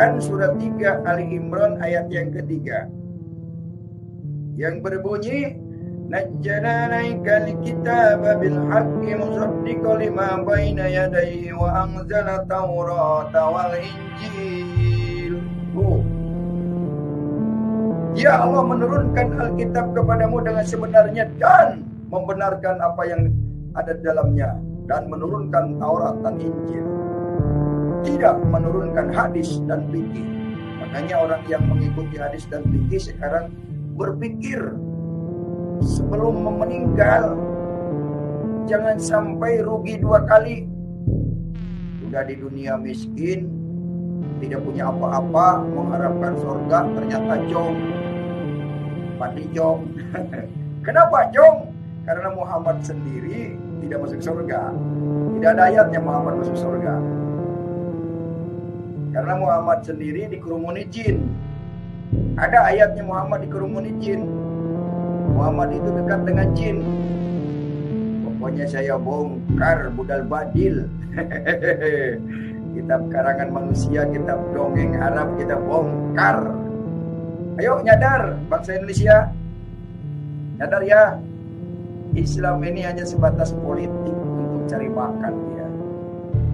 Quran surat 3 Ali Imran ayat yang ketiga, yang berbunyi Nazzalna alaikal kitaba bil haqqi musaddiqan lima baina yadayhi wa anzala taurata wal injil. Ya Allah menurunkan Alkitab kepadamu dengan sebenarnya dan membenarkan apa yang ada di dalamnya, dan menurunkan Taurat dan Injil, tidak menurunkan hadis dan fikih. Makanya orang yang mengikuti hadis dan fikih sekarang berpikir sebelum meninggal jangan sampai rugi dua kali. Sudah di dunia miskin, tidak punya apa-apa, mengharapkan surga, ternyata jong. Mati jong. Kenapa jong? Karena Muhammad sendiri tidak masuk surga. Tidak ada ayatnya Muhammad masuk surga. Karena Muhammad sendiri dikerumuni jin. Ada ayatnya Muhammad dikerumuni jin. Muhammad itu dekat dengan jin. Pokoknya saya bongkar budal badil. Kitab karangan manusia, kitab dongeng Arab kita bongkar. Ayo nyadar bangsa Indonesia. Nyadar ya. Islam ini hanya sebatas politik untuk cari makan ya.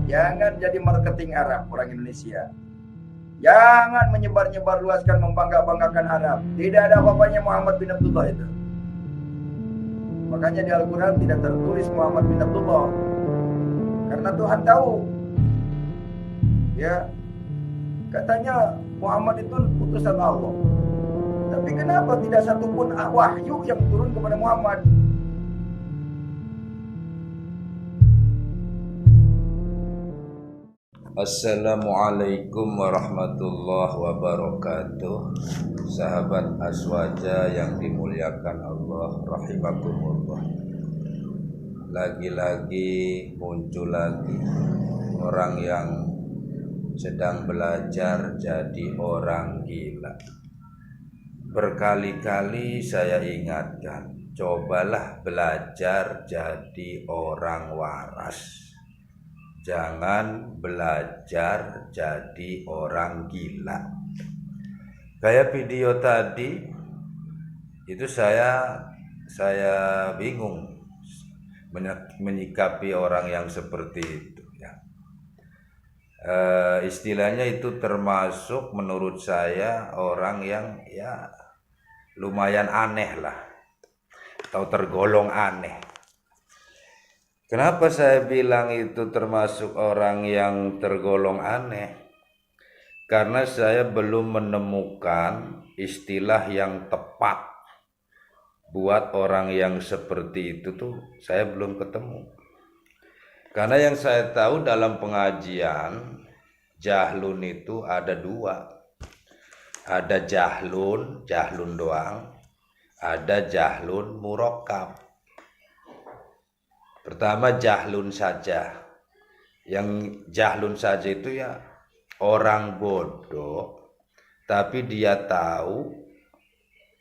Jangan jadi marketing Arab orang Indonesia. Jangan menyebar-nyebar luaskan membangga-banggakan Arab. Tidak ada apa-apanya Muhammad bin Abdullah itu. Makanya di Al-Quran tidak tertulis Muhammad bin Abdullah. Karena Tuhan tahu. Ya. Katanya Muhammad itu utusan Allah. Tapi kenapa tidak satupun wahyu yang turun kepada Muhammad? Assalamualaikum warahmatullahi wabarakatuh. Sahabat Aswaja yang dimuliakan Allah rahimakumullah. Lagi-lagi muncul lagi orang yang sedang belajar jadi orang gila. Berkali-kali saya ingatkan, cobalah belajar jadi orang waras. Jangan belajar jadi orang gila. Kayak video tadi itu saya bingung menyikapi orang yang seperti itu ya. Istilahnya itu termasuk menurut saya orang yang ya lumayan aneh lah, atau tergolong aneh. Kenapa saya bilang itu termasuk orang yang tergolong aneh? Karena saya belum menemukan istilah yang tepat buat orang yang seperti itu tuh, saya belum ketemu. Karena yang saya tahu dalam pengajian, jahlun itu ada dua. Ada jahlun doang, ada jahlun murakkab. Pertama jahlun saja. Yang jahlun saja itu ya orang bodoh, tapi dia tahu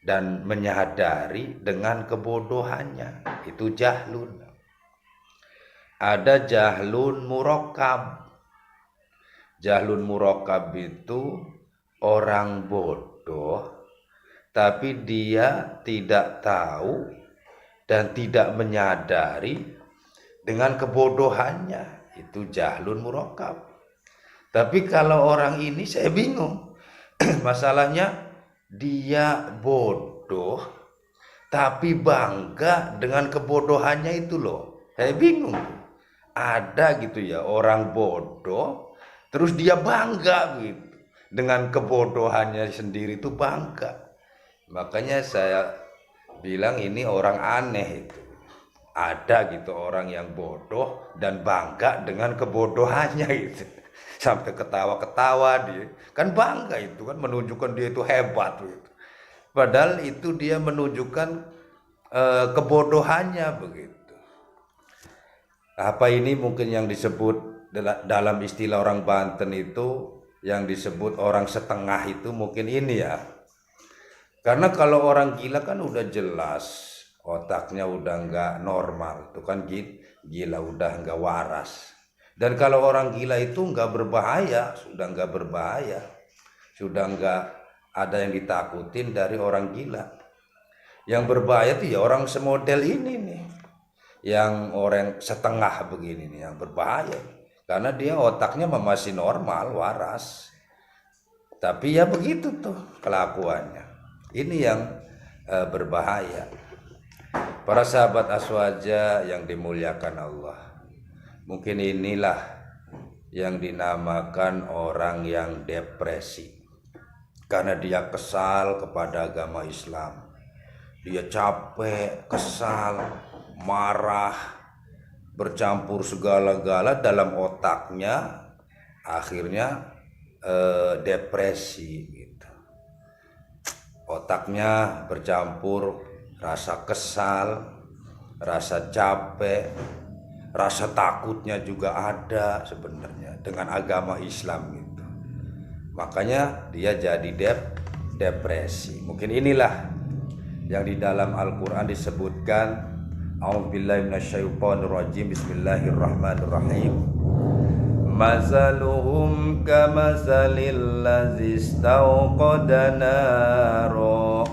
dan menyadari dengan kebodohannya. Itu jahlun. Ada jahlun murakkab. Jahlun murakkab itu orang bodoh, tapi dia tidak tahu dan tidak menyadari dengan kebodohannya. Itu jahlun murakkab. Tapi kalau orang ini saya bingung. Masalahnya dia bodoh tapi bangga dengan kebodohannya itu loh. Saya bingung. Ada gitu ya orang bodoh terus dia bangga gitu. Dengan kebodohannya sendiri itu bangga. Makanya saya bilang ini orang aneh itu. Ada gitu orang yang bodoh dan bangga dengan kebodohannya itu. Sampai ketawa-ketawa dia. Kan bangga itu kan, menunjukkan dia itu hebat gitu. Padahal itu dia menunjukkan kebodohannya begitu. Apa ini mungkin yang disebut dalam istilah orang Banten itu, yang disebut orang setengah itu mungkin ini ya. Karena kalau orang gila kan udah jelas otaknya udah nggak normal, itu kan gila udah nggak waras. Dan kalau orang gila itu nggak berbahaya, sudah nggak berbahaya. sudah nggak ada yang ditakutin dari orang gila. Yang berbahaya tuh ya orang semodel ini nih, yang orang setengah begini nih yang berbahaya, karena dia otaknya masih normal, waras, tapi ya begitu tuh kelakuannya. Ini yang berbahaya. Para sahabat Aswaja yang dimuliakan Allah, mungkin inilah yang dinamakan orang yang depresi, karena dia kesal kepada agama Islam. Dia capek, kesal, marah, bercampur segala-gala dalam otaknya, akhirnya depresi gitu. Otaknya bercampur rasa kesal, rasa capek, rasa takutnya juga ada sebenarnya dengan agama Islam gitu. Makanya dia jadi depresi. Mungkin inilah yang di dalam Al-Quran disebutkan, a'udzubillahi minasyaitonirrajim, bismillahirrahmanirrahim. Masaluhum kamasalil ladzi istauqada naro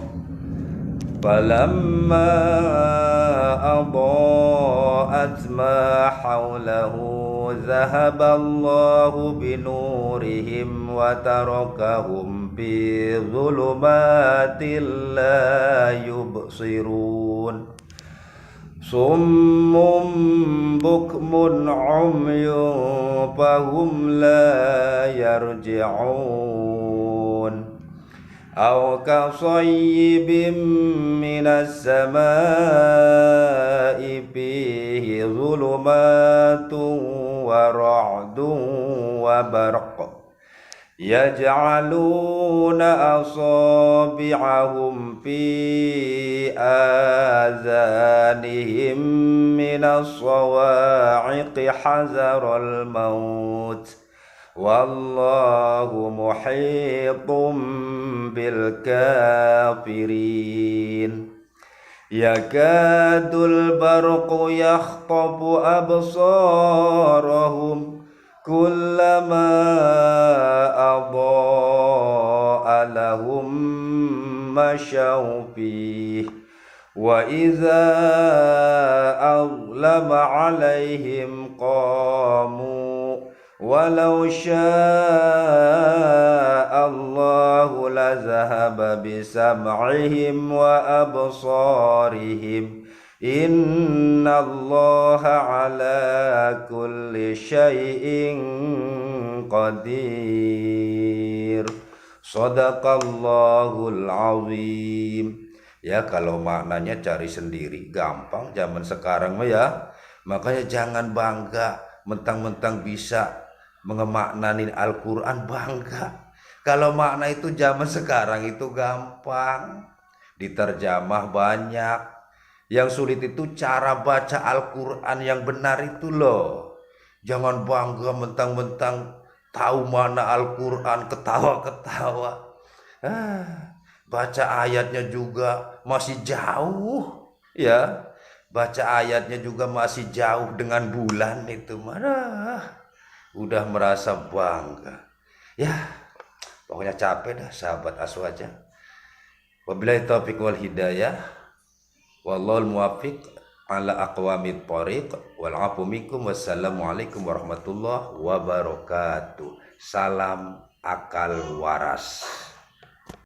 falamma adaa'at ma hawlahu zahaballahu binurihim wa tarakahum fi dhulumatin la yubsirun summum bukmun umyun fahum la yarji'un aw kasayyibin minas samaa'i fihi dhulumatun wa ra'dun wa barq yaj'aluna asabi'ahum fi azanihim minas sawa'iqi hazaral maut wallahu muhitum bil kafirin yakadul barqu yakhtabu absarahum kullama adaa lahum masyaw fihi wa idza aghlama alaihim qamu walau syaa Allahu lazahaba bisam'ihim wa absarihim innallaha ala kulli syai'in qadir. Shadaqallahul azim. Ya kalau maknanya cari sendiri gampang zaman sekarang mah ya. Makanya jangan bangga mentang-mentang bisa mengemaknain Al-Quran, bangga. Kalau makna itu zaman sekarang itu gampang, diterjemah banyak. Yang sulit itu cara baca Al-Quran yang benar itu loh. Jangan bangga mentang-mentang tahu mana Al-Quran, ketawa-ketawa. Baca ayatnya juga masih jauh, ya. Baca ayatnya juga masih jauh dengan bulan itu. Mana udah merasa bangga. Ya, pokoknya capek dah sahabat Aswaja. Wabillahi taufiq wal hidayah. Wallahul muwaffiq ala aqwamit thoriq wal afu minkum. Wassalamualaikum warahmatullahi wabarakatuh. Salam akal waras.